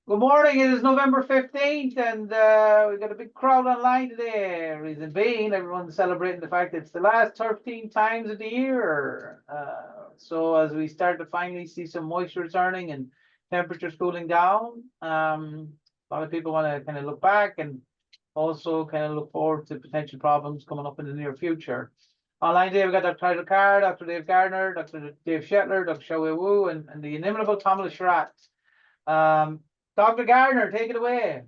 Good morning. It is November 15th, and we've got a big crowd online today. Reason being, everyone's celebrating the fact that it's the last 13 times of the year. So as we start to finally see some moisture returning and temperatures cooling down, a lot of people want to kind of look back and also kind of look forward to potential problems coming up in the near future. Online today, we've got Dr. Carr, Dr. Dave Gardner, Dr. Dave Shetlar, Dr. Xiaowei Wu, and the inimitable Kamala Sherratt. Dr. Gardner, take it away.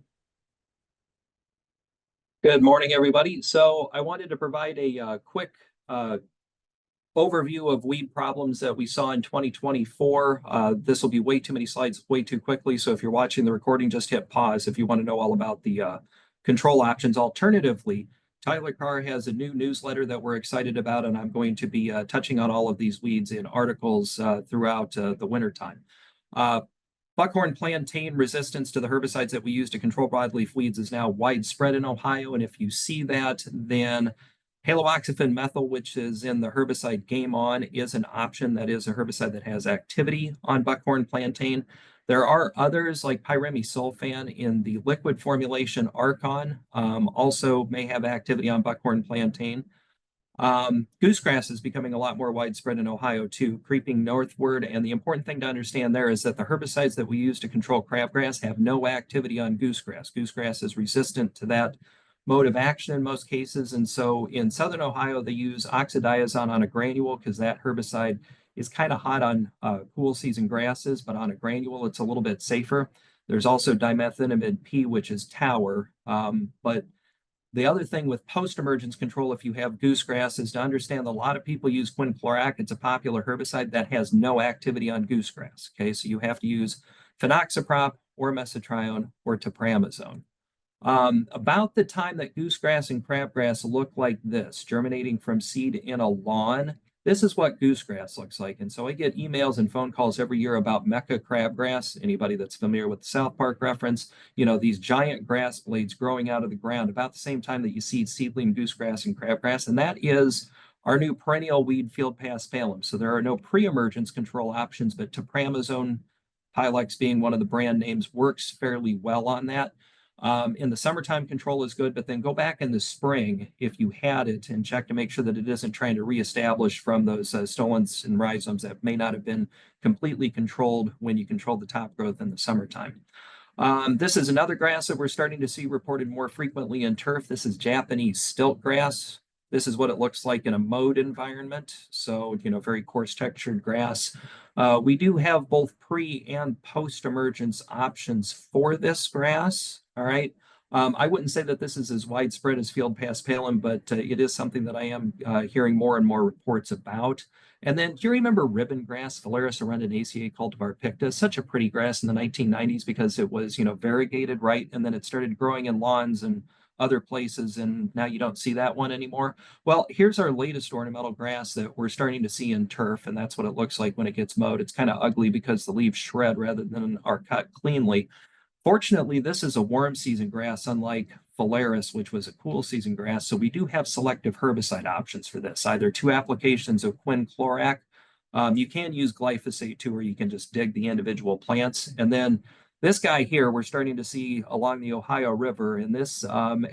Good morning, everybody. So I wanted to provide a quick overview of weed problems that we saw in 2024. This will be way too many slides, way too quickly. So if you're watching the recording, just hit pause if you want to know all about the control options. Alternatively, Tyler Carr has a new newsletter that we're excited about, and I'm going to be touching on all of these weeds in articles throughout the wintertime. Buckhorn plantain resistance to the herbicides that we use to control broadleaf weeds is now widespread in Ohio. And if you see that, then haloxyphene methyl, which is in the herbicide Game On, is an option. That is a herbicide that has activity on buckhorn plantain. There are others like pyrimesulfan in the liquid formulation Archon, also may have activity on buckhorn plantain. Goosegrass is becoming a lot more widespread in Ohio too, creeping northward. And the important thing to understand there is that the herbicides that we use to control crabgrass have no activity on goosegrass. Goosegrass is resistant to that mode of action in most cases. And so in southern Ohio, they use oxadiazone on a granule because that herbicide is kind of hot on cool season grasses, but on a granule, it's a little bit safer. There's also dimethenamide P, which is tower, but the other thing with post-emergence control, if you have goosegrass, is to understand a lot of people use quinclorac. It's a popular herbicide that has no activity on goosegrass. Okay, so you have to use phenoxyprop or mesotrione or topramazone. About the time that goosegrass and crabgrass look like this, germinating from seed in a lawn, this is what goosegrass looks like. And so I get emails and phone calls every year about Mecca crabgrass. Anybody that's familiar with the South Park reference, these giant grass blades growing out of the ground about the same time that you see seedling goosegrass and crabgrass. And that is our new perennial weed field paspalum. So there are no pre-emergence control options, but topramazone, Pylex being one of the brand names, works fairly well on that. In the summertime, control is good, but then go back in the spring if you had it and check to make sure that it isn't trying to reestablish from those stolons and rhizomes that may not have been completely controlled when you controlled the top growth in the summertime. This is another grass that we're starting to see reported more frequently in turf. This is Japanese stilt grass. This is what it looks like in a mowed environment. So, very coarse textured grass. We do have both pre and post-emergence options for this grass. All right. I wouldn't say that this is as widespread as field paspalum, but it is something that I am hearing more and more reports about. And then, do you remember ribbon grass, Phalaris arundinaceae cultivar picta? Such a pretty grass in the 1990s because it was, variegated right, and then it started growing in lawns and other places, and now you don't see that one anymore. Well, here's our latest ornamental grass that we're starting to see in turf, and that's what it looks like when it gets mowed. It's kind of ugly because the leaves shred rather than are cut cleanly. Fortunately, this is a warm season grass, unlike Phalaris, which was a cool season grass. So we do have selective herbicide options for this, either 2 applications of quinclorac. You can use glyphosate too, or you can just dig the individual plants. And then this guy here, we're starting to see along the Ohio River, and this,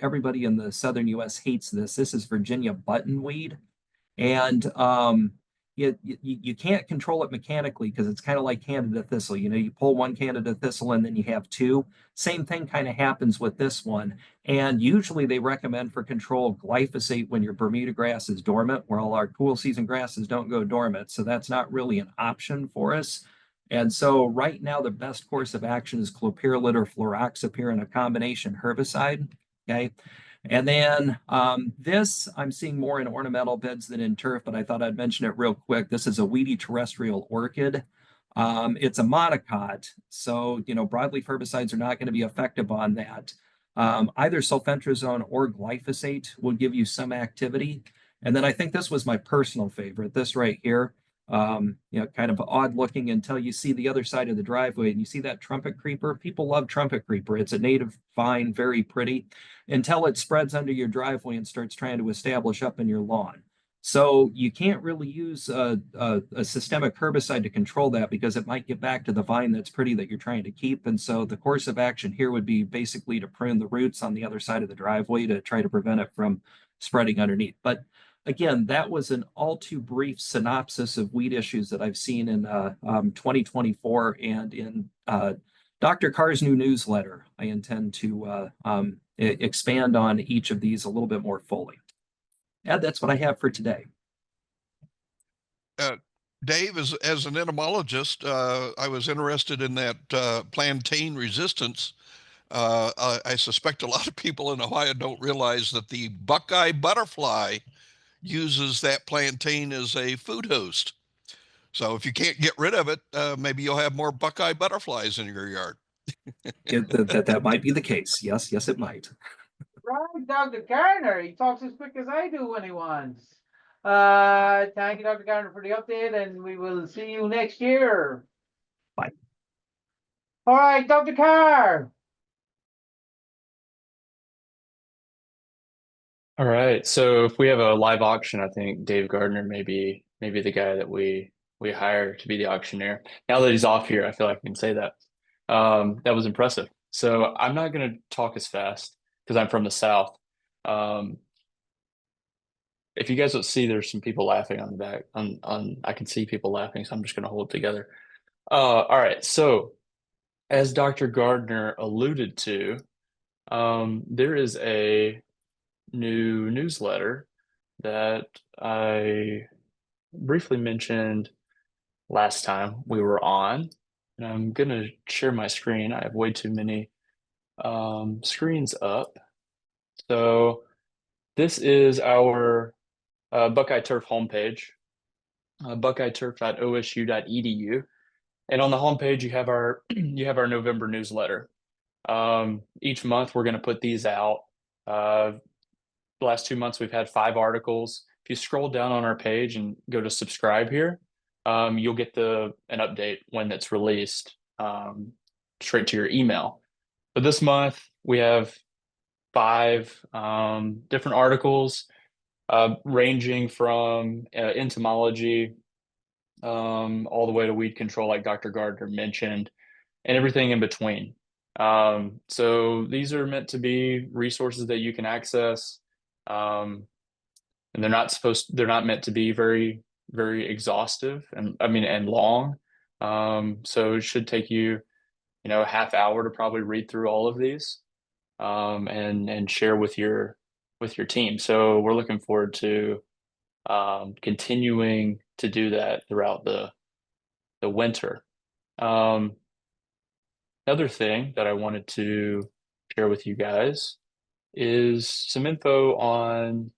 everybody in the southern U.S. hates this. This is Virginia buttonweed. And you can't control it mechanically because it's kind of like Candida thistle. You pull one Candida thistle and then you have 2. Same thing kind of happens with this one. And usually they recommend for control glyphosate when your Bermuda grass is dormant, where all our cool season grasses don't go dormant. So that's not really an option for us. And so right now, the best course of action is clopyrrolid or fluroxapyr in a combination herbicide. Okay. And then this I'm seeing more in ornamental beds than in turf, but I thought I'd mention it real quick. This is a weedy terrestrial orchid. It's a monocot, so broadleaf herbicides are not going to be effective on that. Either sulfentrazone or glyphosate will give you some activity. And then I think this was my personal favorite, this right here. Kind of odd looking until you see the other side of the driveway and you see that trumpet creeper. People love trumpet creeper. It's a native vine, very pretty, until it spreads under your driveway and starts trying to establish up in your lawn. So you can't really use a systemic herbicide to control that because it might get back to the vine that's pretty that you're trying to keep. And so the course of action here would be basically to prune the roots on the other side of the driveway to try to prevent it from spreading underneath. But again, that was an all too brief synopsis of weed issues that I've seen in 2024 and in Dr. Carr's new newsletter. I intend to expand on each of these a little bit more fully. And that's what I have for today. Dave, as an entomologist, I was interested in that plantain resistance. I suspect a lot of people in Ohio don't realize that the Buckeye butterfly uses that plantain as a food host. So if you can't get rid of it, maybe you'll have more Buckeye butterflies in your yard. That might be the case. Yes, it might. Right, Dr. Gardner. He talks as quick as I do when he wants. Thank you, Dr. Gardner, for the update, and we will see you next year. Bye. All right, Dr. Carr. All right. So if we have a live auction, I think Dave Gardner may be the guy that we hire to be the auctioneer. Now that he's off here, I feel like I can say that. That was impressive. So I'm not going to talk as fast because I'm from the South. If you guys don't see, there's some people laughing on the back. I can see people laughing, so I'm just going to hold it together. All right. So as Dr. Gardner alluded to, there is a new newsletter that I briefly mentioned last time we were on. And I'm going to share my screen. I have way too many screens up. So this is our Buckeye Turf homepage, buckeyeturf.osu.edu. And on the homepage, you have our November newsletter. Each month, we're going to put these out. The last 2 months, we've had 5 articles. If you scroll down on our page and go to subscribe here, you'll get an update when it's released straight to your email. But this month, we have 5 different articles ranging from entomology all the way to weed control, like Dr. Gardner mentioned, and everything in between. So these are meant to be resources that you can access, and they're not meant to be very, very exhaustive and long. So it should take you, a half hour to probably read through all of these, and share with your team. So we're looking forward to continuing to do that throughout the winter. Another thing that I wanted to share with you guys is some info on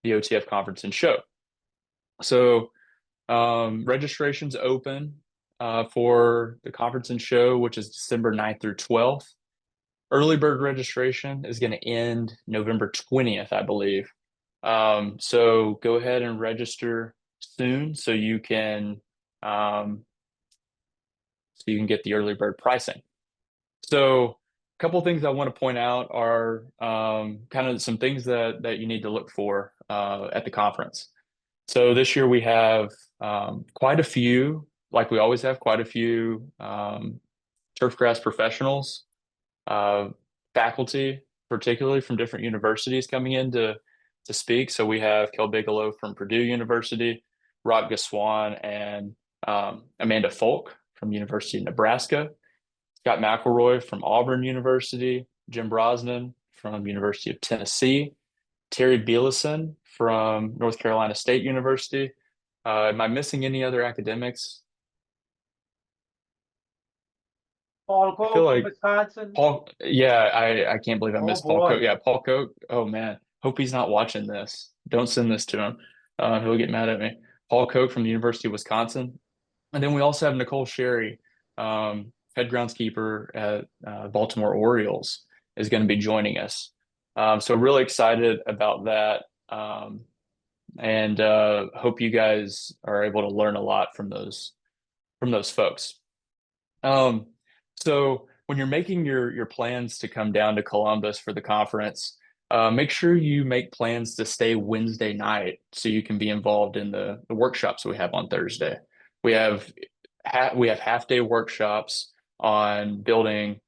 the OTF conference and show. So registration's open for the conference and show, which is December 9th through 12th. Early bird registration is going to end November 20th, I believe. So go ahead and register soon so you can get the early bird pricing. So a couple of things I want to point out are kind of some things that you need to look for at the conference. So this year we have quite a few, like we always have, quite a few turfgrass professionals, faculty, particularly from different universities coming in to speak. So we have Kel Bigelow from Purdue University, Rob Gaswan, and Amanda Folk from University of Nebraska, Scott McElroy from Auburn University, Jim Brosnan from University of Tennessee, Terry Bielison from North Carolina State University. Am I missing any other academics? Paul Koch from Wisconsin. I can't believe I missed Paul boy. Koch. Yeah, Paul Koch. Oh man, hope he's not watching this. Don't send this to him. He'll get mad at me. Paul Koch from the University of Wisconsin. And then we also have Nicole Sherry, head groundskeeper at Baltimore Orioles, is going to be joining us. So really excited about that. And hope you guys are able to learn a lot from those folks. So when you're making your plans to come down to Columbus for the conference, make sure you make plans to stay Wednesday night so you can be involved in the workshops we have on Thursday. We have half-day workshops on building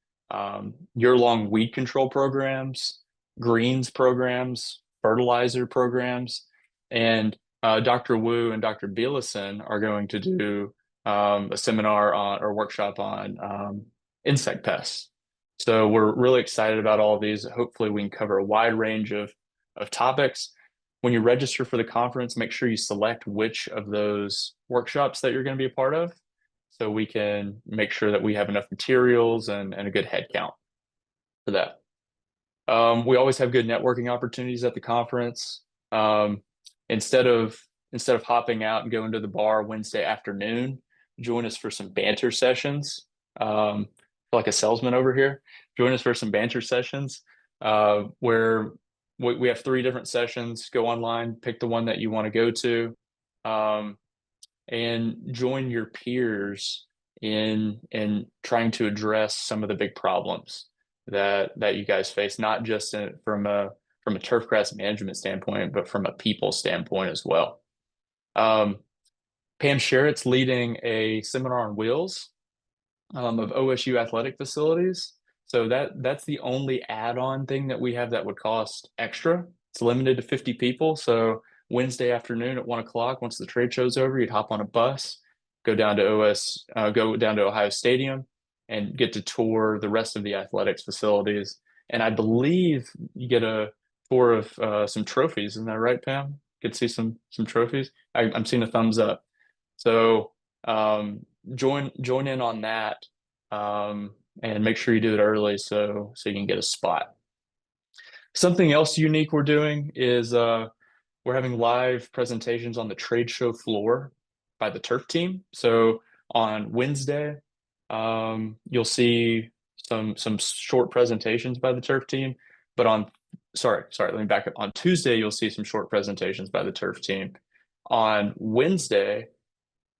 year-long weed control programs, greens programs, fertilizer programs, and Dr. Wu and Dr. Bielison are going to do a seminar on or workshop on insect pests. So we're really excited about all of these. Hopefully we can cover a wide range of topics. When you register for the conference, make sure you select which of those workshops that you're going to be a part of so we can make sure that we have enough materials and a good head count for that. We always have good networking opportunities at the conference. Instead of hopping out and going to the bar Wednesday afternoon, join us for some banter sessions. Like a salesman over here, join us for some banter sessions where we have 3 different sessions. Go online, pick the one that you want to go to, and join your peers in trying to address some of the big problems that you guys face, not just from a turfgrass management standpoint, but from a people standpoint as well. Pam Sherratt's leading a seminar on wheels of OSU athletic facilities. So that's the only add-on thing that we have that would cost extra. It's limited to 50 people. So Wednesday afternoon at 1 o'clock, once the trade show's over, you'd hop on a bus, go down to Ohio Stadium, and get to tour the rest of the athletics facilities. And I believe you get a tour of some trophies. Isn't that right, Pam? Get to see some trophies. I'm seeing a thumbs up. So join in on that, and make sure you do it early so you can get a spot. Something else unique we're doing is we're having live presentations on the trade show floor by the turf team. So on Wednesday, you'll see some short presentations by the turf team, but let me back up. On Tuesday, you'll see some short presentations by the turf team. On Wednesday,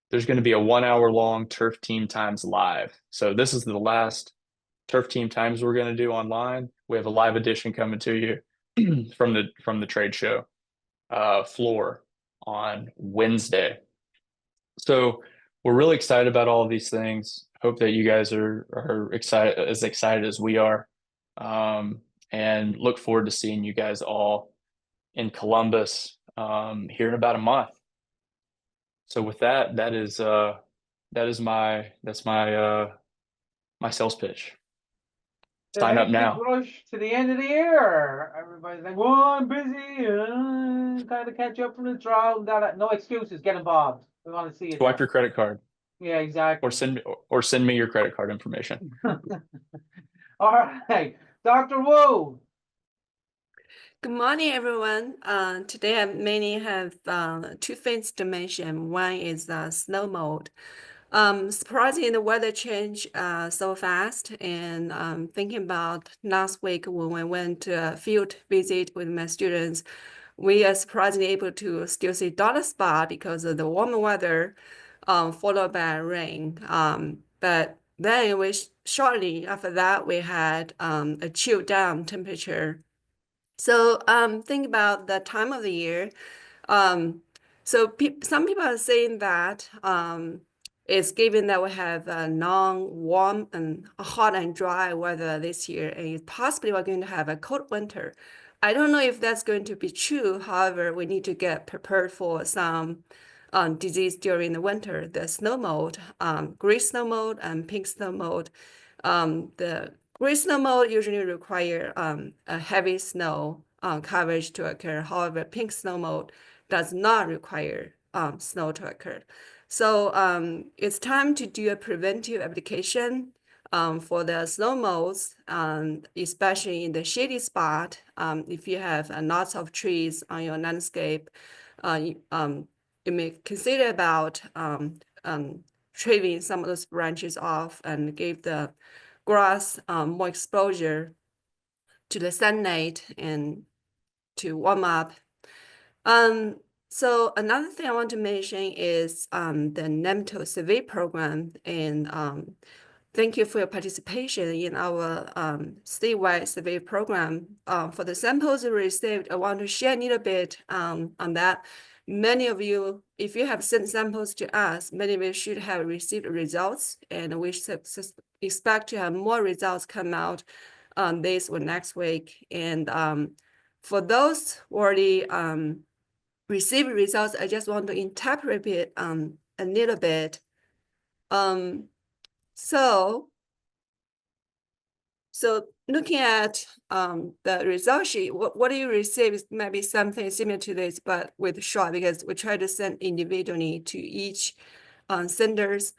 there's going to be a 1 hour long Turf Team Times live. So this is the last Turf Team Times we're going to do online. We have a live edition coming to you from the trade show floor on Wednesday. So we're really excited about all of these things. Hope that you guys are excited as we are, and look forward to seeing you guys all in Columbus here in about a month. So with that's my sales pitch. Sign up now. Rush to the end of the year. Everybody's like, "Well, I'm busy. Got to catch up from the drought." No excuses. Get involved. We want to see it. Swipe your credit card. Yeah, exactly. Or send me your credit card information. All right, Dr. Wu. Good morning, everyone. Today I mainly have 2 things to mention. One is snow mode. Surprisingly, the weather changed so fast, and thinking about last week when we went to a field visit with my students, we are surprisingly able to still see dollar spot because of the warmer weather, followed by rain. But then shortly after that, we had a chilled down temperature. So think about the time of the year. So some people are saying that it's given that we have a non-warm and hot and dry weather this year, and possibly we're going to have a cold winter. I don't know if that's going to be true. However, we need to get prepared for some disease during the winter. The snow mode, gray snow mode and pink snow mode. The gray snow mode usually require a heavy snow coverage to occur. However, pink snow mode does not require snow to occur. So it's time to do a preventive application for the snow modes, especially in the shady spot. If you have lots of trees on your landscape, you may consider about trimming some of those branches off and give the grass more exposure to the sunlight and to warm up. So another thing I want to mention is the nematode survey program. And Thank you for your participation in our statewide survey program. For the samples we received, I want to share a little bit on that. Many of you, if you have sent samples to us, many of you should have received results, and we expect to have more results come out this or next week. And for those already received results, I just want to interpret it a little bit. So looking at the result sheet, what you receive is maybe something similar to this, but with short, because we try to send individually to each senders.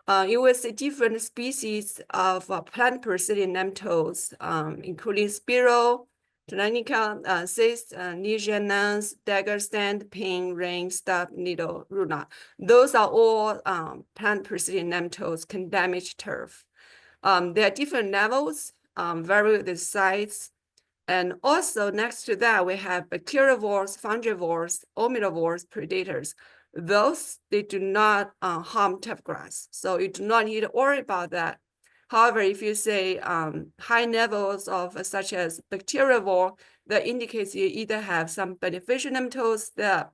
You will see different species of plant-parasitic nematodes, including Spiro, Tulanica, cyst, lesion, nance, dagger stand, pin, ring, stub, needle, runa. Those are all plant-parasitic nematodes can damage turf. There are different levels, vary with the size. And also next to that, we have bacteriivores, fungivores, omnivores, predators. Those, they do not harm turf grass. So you do not need to worry about that. However, if you say high levels of such as bacteriivore, that indicates you either have some beneficial nematodes that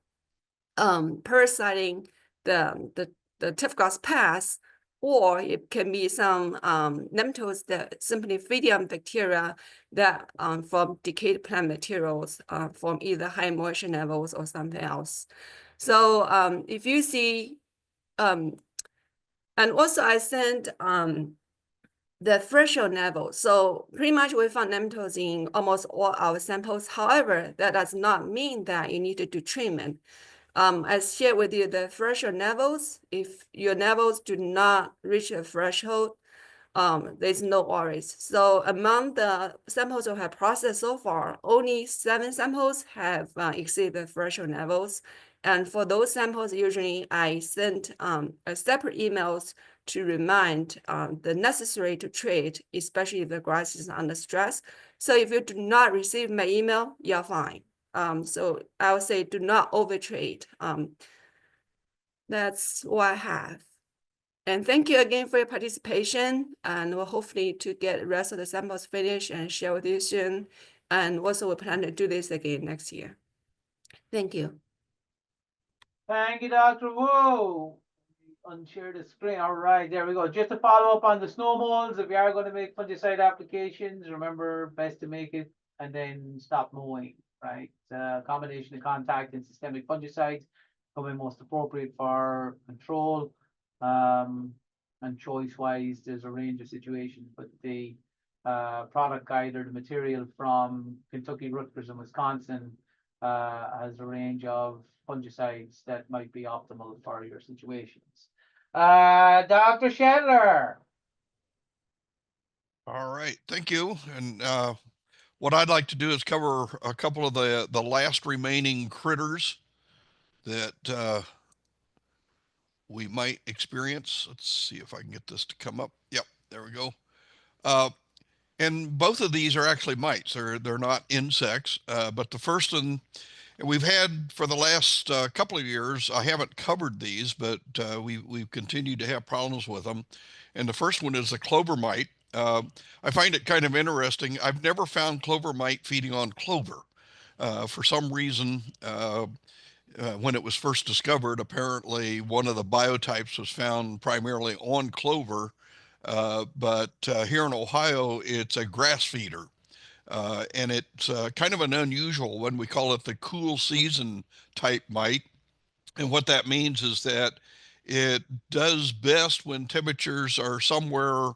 parasiting the turf grass pests, or it can be some nematodes that simply feed on bacteria that from decayed plant materials from either high moisture levels or something else. So if you see, and also I sent the threshold level. So pretty much we found nematodes in almost all our samples. However, that does not mean that you need to do treatment. I shared with you the threshold levels. If your levels do not reach the threshold, there's no worries. So among the samples we have processed so far, only 7 samples have exceeded the threshold levels. And for those samples, usually I send a separate emails to remind the necessary to treat, especially if the grass is under stress. So if you do not receive my email, you're fine. So I would say do not overtrade. That's what I have. And thank you again for your participation. And we'll hopefully to get the rest of the samples finished and share with you soon. And also we plan to do this again next year. Thank you. Thank you, Dr. Wu. Unshare the screen. All right, there we go. Just to follow up on the snow molds, if you are going to make fungicide applications, remember best to make it and then stop mowing, right? Combination of contact and systemic fungicides probably most appropriate for control. And choice-wise, there's a range of situations, but the product guide or the material from Kentucky, Rutgers, and Wisconsin has a range of fungicides that might be optimal for your situations. Dr. Shetlar. All right, thank you. And what I'd like to do is cover a couple of the last remaining critters that we might experience. Let's see if I can get this to come up. Yep, there we go. And both of these are actually mites. They're not insects, but the first one we've had for the last couple of years. I haven't covered these, but we've continued to have problems with them. And the first one is the clover mite. I find it kind of interesting. I've never found clover mite feeding on clover. For some reason, when it was first discovered, apparently one of the biotypes was found primarily on clover. But here in Ohio, it's a grass feeder. And it's kind of an unusual one. We call it the cool season type mite. And what that means is that it does best when temperatures are somewhere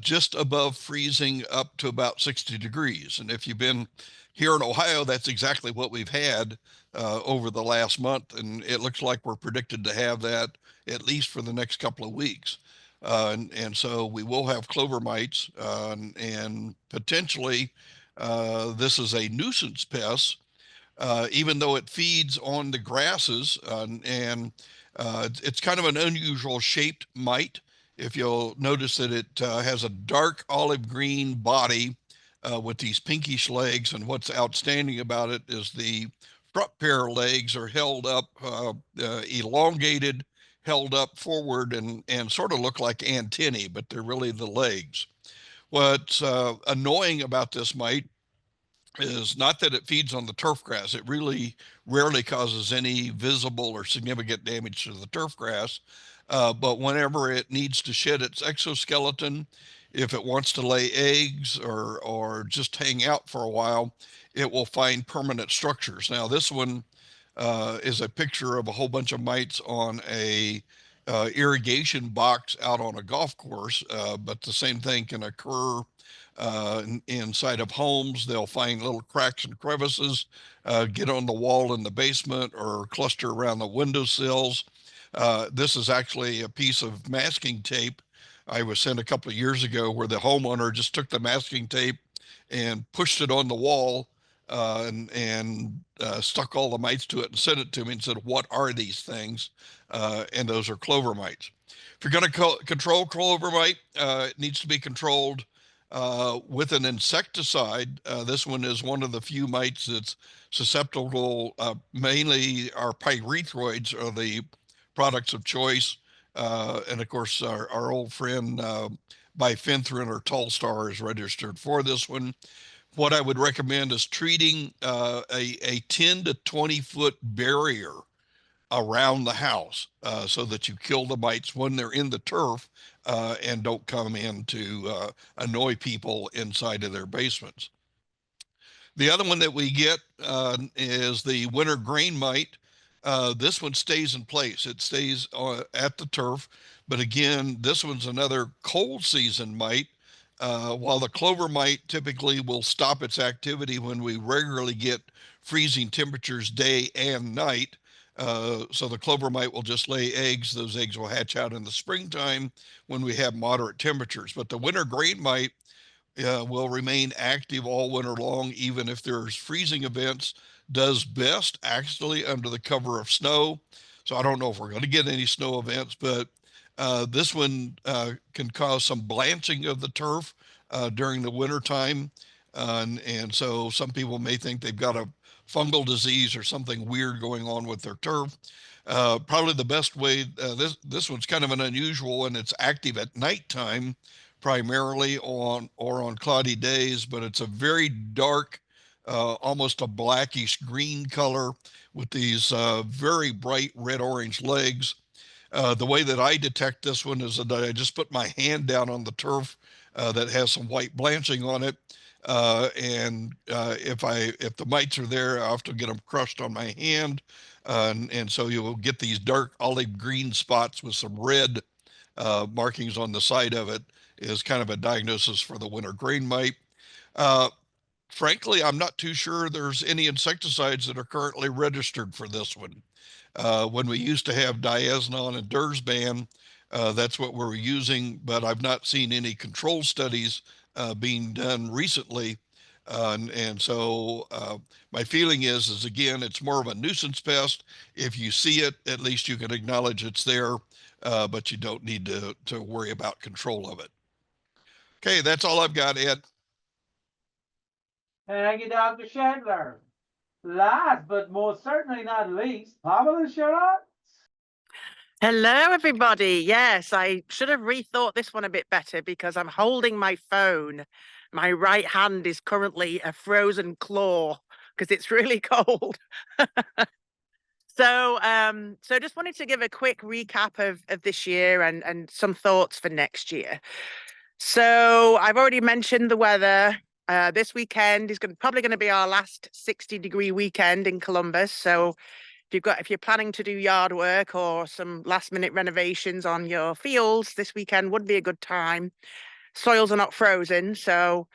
just above freezing up to about 60 degrees. And if you've been here in Ohio, that's exactly what we've had over the last month. And it looks like we're predicted to have that at least for the next couple of weeks. And so we will have clover mites, and potentially this is a nuisance pest, even though it feeds on the grasses, and it's kind of an unusual shaped mite. If you'll notice that it has a dark olive green body with these pinkish legs, and what's outstanding about it is the front pair of legs are held up, elongated, held up forward and sort of look like antennae, but they're really the legs. What's annoying about this mite is not that it feeds on the turf grass. It really rarely causes any visible or significant damage to the turf grass. But whenever it needs to shed its exoskeleton, if it wants to lay eggs or just hang out for a while, it will find permanent structures. Now, this one is a picture of a whole bunch of mites on a irrigation box out on a golf course, but the same thing can occur inside of homes. They'll find little cracks and crevices, get on the wall in the basement or cluster around the windowsills. This is actually a piece of masking tape I was sent a couple of years ago where the homeowner just took the masking tape and pushed it on the wall and stuck all the mites to it and sent it to me and said, "What are these things?" And those are clover mites. If you're going to control clover mite, it needs to be controlled with an insecticide. This one is one of the few mites that's susceptible. Mainly our pyrethroids are the products of choice. And of course, our old friend bifenthrin or Tallstar is registered for this one. What I would recommend is treating a 10 to 20 foot barrier around the house so that you kill the mites when they're in the turf and don't come in to annoy people inside of their basements. The other one that we get is the winter grain mite. This one stays in place. It stays at the turf. But again, this one's another cold season mite. While the clover mite typically will stop its activity when we regularly get freezing temperatures day and night. So the clover mite will just lay eggs. Those eggs will hatch out in the springtime when we have moderate temperatures. But the winter grain mite will remain active all winter long, even if there's freezing events, does best actually under the cover of snow. So I don't know if we're going to get any snow events, but this one can cause some blanching of the turf during the winter time. And so some people may think they've got a fungal disease or something weird going on with their turf. Probably the best way, this one's kind of an unusual one. It's active at nighttime primarily on cloudy days, but it's a very dark, almost a blackish green color with these very bright red-orange legs. The way that I detect this one is that I just put my hand down on the turf that has some white blanching on it. If the mites are there, I have to get them crushed on my hand. And so you will get these dark olive green spots with some red markings on the side of it is kind of a diagnosis for the winter grain mite. Frankly, I'm not too sure there's any insecticides that are currently registered for this one. When we used to have diazinon and dursban, that's what we're using, but I've not seen any control studies being done recently. So my feeling is again, it's more of a nuisance pest. If you see it, at least you can acknowledge it's there, but you don't need to worry about control of it. Okay, that's all I've got, Ed. Thank you, Dr. Shetlar. Last but most certainly not least, Pamela Sherratt. Hello, everybody. Yes, I should have rethought this one a bit better because I'm holding my phone. My right hand is currently a frozen claw because it's really cold. So just wanted to give a quick recap of this year and some thoughts for next year. So I've already mentioned the weather. This weekend is probably going to be our last 60-degree weekend in Columbus. So if you're planning to do yard work or some last-minute renovations on your fields, this weekend would be a good time. Soils are not frozen, so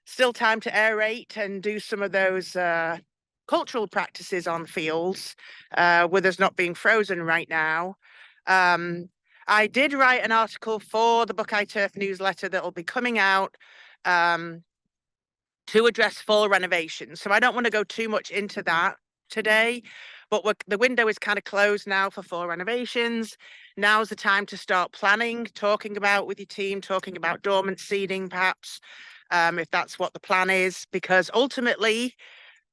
still time to aerate and do some of those cultural practices on fields with us not being frozen right now. I did write an article for the Buckeye Turf newsletter that will be coming out to address fall renovations. So I don't want to go too much into that today, but the window is kind of closed now for fall renovations. Now's the time to start planning, talking about with your team, talking about dormant seeding perhaps, if that's what the plan is, because ultimately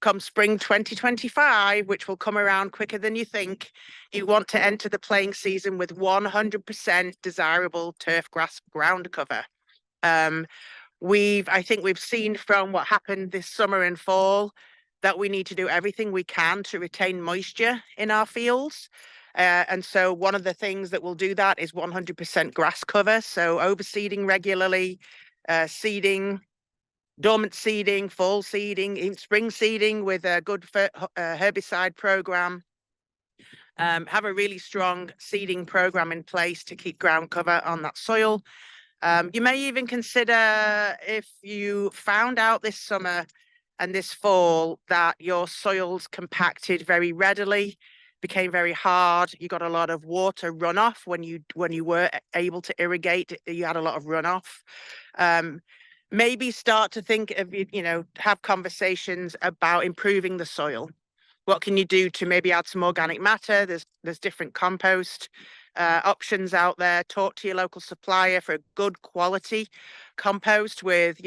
come spring 2025, which will come around quicker than you think, you want to enter the playing season with 100% desirable turf grass ground cover. I think we've seen from what happened this summer and fall that we need to do everything we can to retain moisture in our fields. And so one of the things that will do that is 100% grass cover. So overseeding regularly, seeding, dormant seeding, fall seeding, even spring seeding with a good herbicide program. Have a really strong seeding program in place to keep ground cover on that soil. You may even consider, if you found out this summer and this fall that your soils compacted very readily, became very hard, you got a lot of water runoff when you were able to irrigate, you had a lot of runoff. Maybe start to think of, have conversations about improving the soil. What can you do to maybe add some organic matter? There's different compost options out there. Talk to your local supplier for a good quality compost with,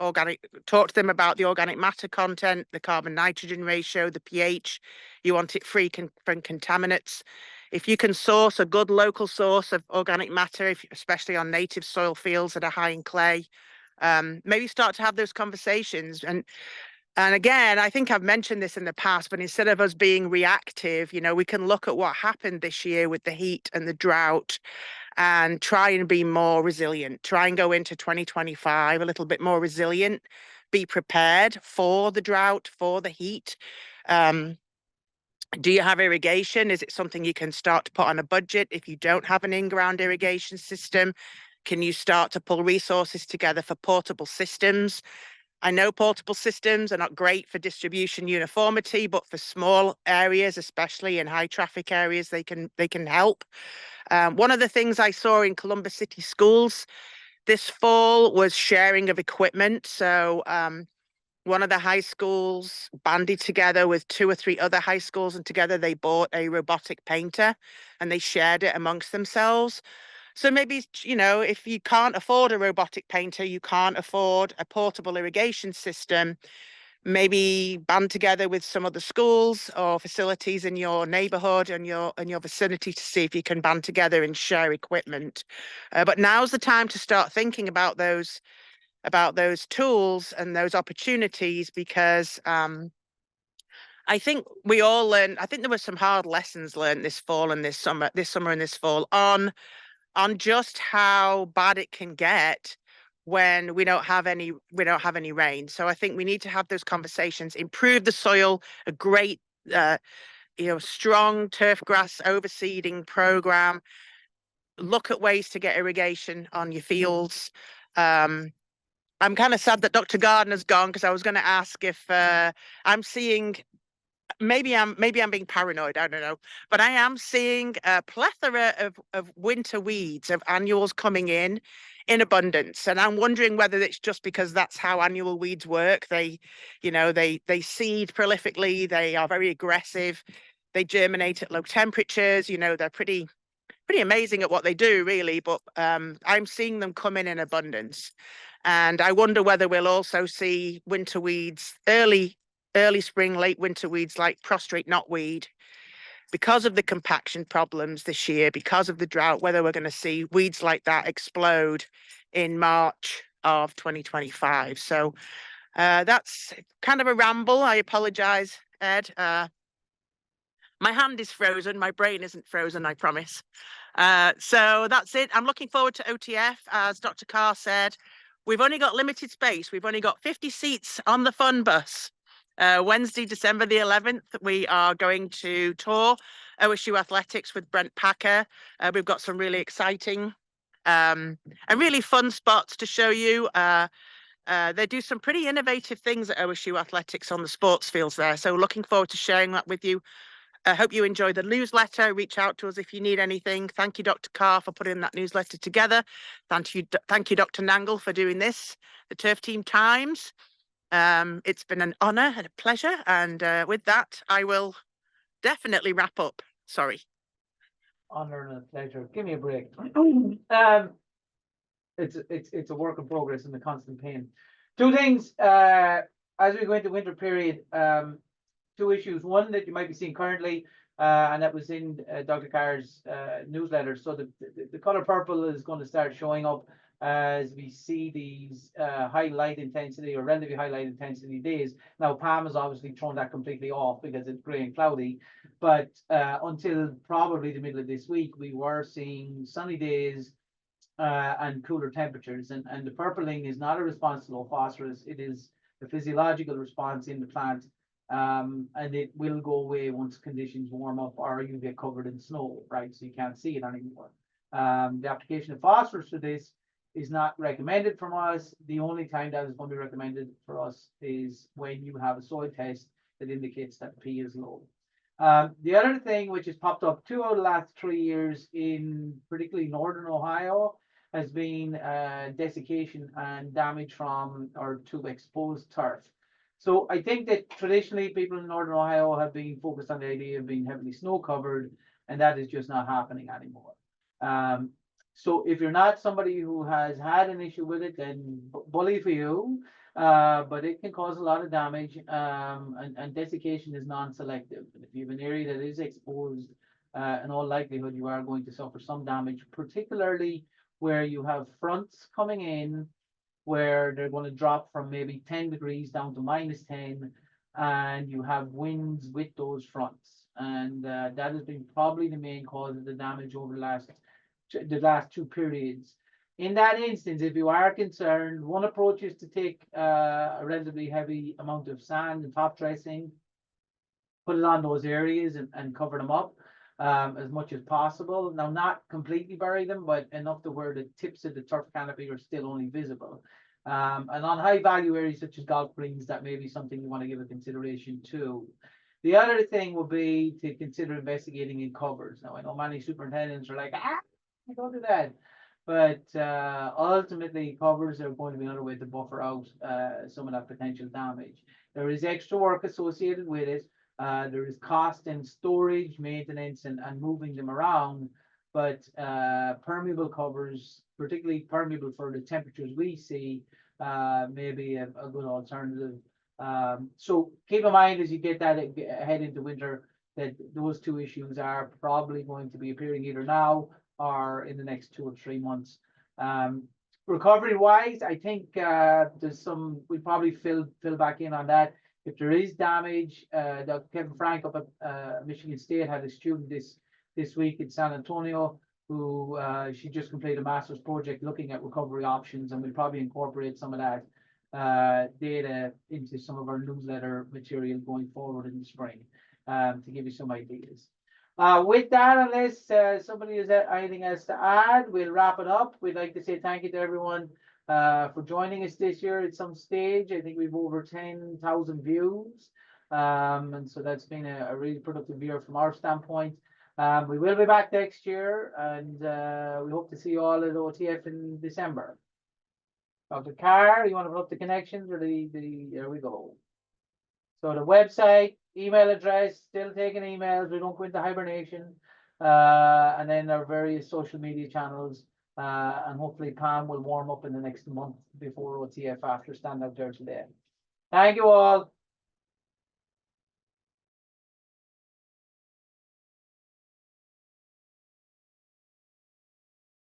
organic. Talk to them about the organic matter content, the carbon nitrogen ratio, the pH. You want it free from contaminants. If you can source a good local source of organic matter, especially on native soil fields that are high in clay, maybe start to have those conversations. And again, I think I've mentioned this in the past, but instead of us being reactive, we can look at what happened this year with the heat and the drought and try and be more resilient. Try and go into 2025 a little bit more resilient, be prepared for the drought, for the heat. Do you have irrigation? Is it something you can start to put on a budget? If you don't have an in-ground irrigation system, can you start to pull resources together for portable systems? I know portable systems are not great for distribution uniformity, but for small areas, especially in high traffic areas, they can help. One of the things I saw in Columbus City schools this fall was sharing of equipment. So one of the high schools banded together with 2 or 3 other high schools, and together they bought a robotic painter and they shared it amongst themselves. So maybe, if you can't afford a robotic painter, you can't afford a portable irrigation system, maybe band together with some other schools or facilities in your neighborhood and your vicinity to see if you can band together and share equipment. But now's the time to start thinking about those tools and those opportunities, because I think we all learned, I think there were some hard lessons learned this fall and this summer and this fall on just how bad it can get when we don't have any rain. So I think we need to have those conversations, improve the soil, a great strong turf grass overseeding program, look at ways to get irrigation on your fields. I'm kind of sad that Dr. Gardner's gone, because I was going to ask if I'm seeing, maybe I'm being paranoid, I don't know, but I am seeing a plethora of winter weeds, of annuals coming in abundance, and I'm wondering whether it's just because that's how annual weeds work. They seed prolifically, they are very aggressive, they germinate at low temperatures. They're pretty amazing at what they do, really, but I'm seeing them come in abundance. And I wonder whether we'll also see winter weeds, early spring, late winter weeds like prostrate knotweed, because of the compaction problems this year, because of the drought, whether we're going to see weeds like that explode in March of 2025. So that's kind of a ramble. I apologize, Ed. My hand is frozen. My brain isn't frozen, I promise. So that's it. I'm looking forward to OTF. As Dr. Carr said, we've only got limited space. We've only got 50 seats on the fun bus. Wednesday, December the 11th, we are going to tour OSU Athletics with Brent Packer. We've got some really exciting and really fun spots to show you. They do some pretty innovative things at OSU Athletics on the sports fields there. So looking forward to sharing that with you. I hope you enjoy the newsletter. Reach out to us if you need anything. Thank you, Dr. Carr, for putting that newsletter together. Thank you, Dr. Nangle, for doing this, the Turf Team Times. It's been an honor and a pleasure. And with that, I will definitely wrap up. Sorry. Honor and a pleasure. Give me a break. It's a work in progress and a constant pain. 2 things. as we go into winter period, two issues. One that you might be seeing currently, and that was in Dr. Carr's newsletter. So the color purple is going to start showing up as we see these high light intensity or relatively high light intensity days. Now, Pam has obviously thrown that completely off because it's gray and cloudy, but until probably the middle of this week, we were seeing sunny days and cooler temperatures. And the purpling is not a response to low phosphorus. It is a physiological response in the plant. And it will go away once conditions warm up or you get covered in snow, right? So you can't see it anymore. The application of phosphorus for this is not recommended from us. The only time that is going to be recommended for us is when you have a soil test that indicates that P is low. The other thing which has popped up 2 out of the last 3 years in particularly northern Ohio has been desiccation and damage from or to exposed turf. So I think that traditionally people in northern Ohio have been focused on the idea of being heavily snow covered, and that is just not happening anymore. So if you're not somebody who has had an issue with it, then bully for you, but it can cause a lot of damage, and desiccation is non-selective. And if you have an area that is exposed, in all likelihood, you are going to suffer some damage, particularly where you have fronts coming in, where they're going to drop from maybe 10 degrees down to -10, and you have winds with those fronts. And that has been probably the main cause of the damage over the last 2 periods. In that instance, if you are concerned, one approach is to take a relatively heavy amount of sand and top dressing, put it on those areas and cover them up as much as possible. Now, not completely bury them, but enough to where the tips of the turf canopy are still only visible. And on high value areas such as golf greens, that may be something you want to give a consideration to. The other thing would be to consider investigating in covers. Now, I know many superintendents are like, don't do that. But ultimately, covers are going to be another way to buffer out some of that potential damage. There is extra work associated with it. There is cost in storage, maintenance, and moving them around. But permeable covers, particularly permeable for the temperatures we see, may be a good alternative. So keep in mind as you get that ahead into winter that those 2 issues are probably going to be appearing either now or in the next 2 or 3 months. Recovery wise, I think there's some, we probably fill back in on that. If there is damage, Dr. Kevin Frank up at Michigan State had a student this week in San Antonio who she just completed a master's project looking at recovery options, and we'll probably incorporate some of that data into some of our newsletter material going forward in the spring to give you some ideas. With that, unless somebody has anything else to add, we'll wrap it up. We'd like to say thank you to everyone for joining us this year at some stage. I think we've over 10,000 views. And so that's been a really productive year from our standpoint. We will be back next year, and we hope to see you all at OTF in December. Dr. Carr, you want to put up the connections or there we go. So the website, email address, still taking emails. We don't go into hibernation. And then our various social media channels. And hopefully Pam will warm up in the next month before OTF after stand out there today. Thank you all.